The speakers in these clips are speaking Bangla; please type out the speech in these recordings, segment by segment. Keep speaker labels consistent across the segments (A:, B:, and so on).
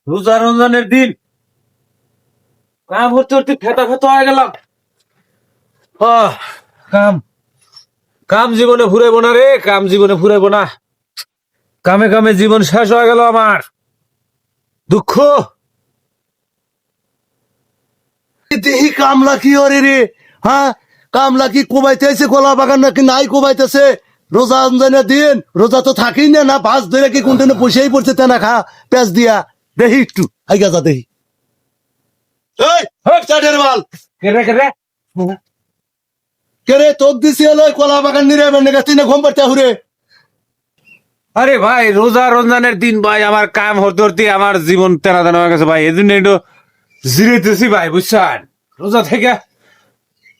A: রোজা রমজানের দিন কাম হতে হতে ফেটা ফেটা হয়ে গেলাম। আহ, কাম কাম জীবনে ফুরাইব না রে, কাম জীবনে ফুরাইব না। কামে কামে জীবন শেষ হয়ে গেল আমার। দুঃখ।
B: দেহি কামলা কি ওরে রে? হ্যাঁ, কামলা কি কোবাইতেছে কলা বাগান নাকি নাই কোবাইতেছে? রোজা রমজানের দিন রোজা তো থাকি না, না ভাজ ধরে কি কোনটা পয়সাই পড়ছে তেনা খা পেঁচ দিয়া দেহি একটু আইগা যা দেহি। এই চাটের মাল
A: কেরে কেরে
B: কে রে তোক দিছি হলো কলা বাগান নিরে বেনে গাছি না ঘুম পাড়তে হুরে।
A: আরে ভাই, রোজা রমজানের দিন ভাই, আমার কাম হতে হতে আমার জীবন তেনা তেনা হয়ে গেছে ভাই। এই জন্য একটু জিরেতেছি ভাই, বুঝছেন? রোজা থেকে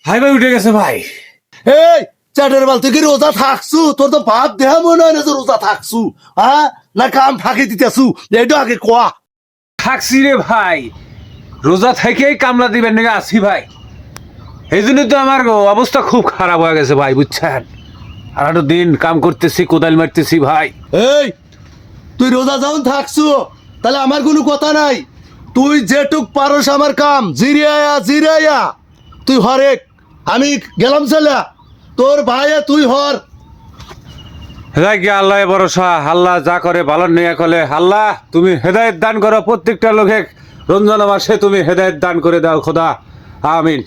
A: হাই ভাই উঠে গেছে ভাই।
B: এই চাটের মাল তুই কি রোজা থাকছু? তোর তো ভাত দেহা মনে হয় না যে রোজা থাকছু। হ্যাঁ, না কাম ফাঁকি দিতেছু? এইটা আগে কোয়া।
A: থাকছি রে ভাই, রোজা থেকেই কামলা দিবেন নাকি আসি ভাই। এই জন্য তো আমার অবস্থা খুব খারাপ হয়ে গেছে ভাই, বুঝছেন? আর একটু দিন কাম করতেছি, কোদাল মারতেছি ভাই।
B: এই তুই রোজা যখন থাকছু তাহলে আমার কোনো কথা নাই। তুই যেটুক পারস আমার কাম জিরিয়া জিরিয়া তুই হরেক। আমি গেলাম ছেলে তোর ভাইয়ে তুই হর।
A: হেদায় আল্লাহ ভরসা, আল্লাহ যা করে ভালো নিয়ে কলে। আল্লাহ তুমি হেদায়েত দান করো প্রত্যেকটা লোকে, রমজান মাসে তুমি হেদায়েত দান করে দাও খোদা, আমিন।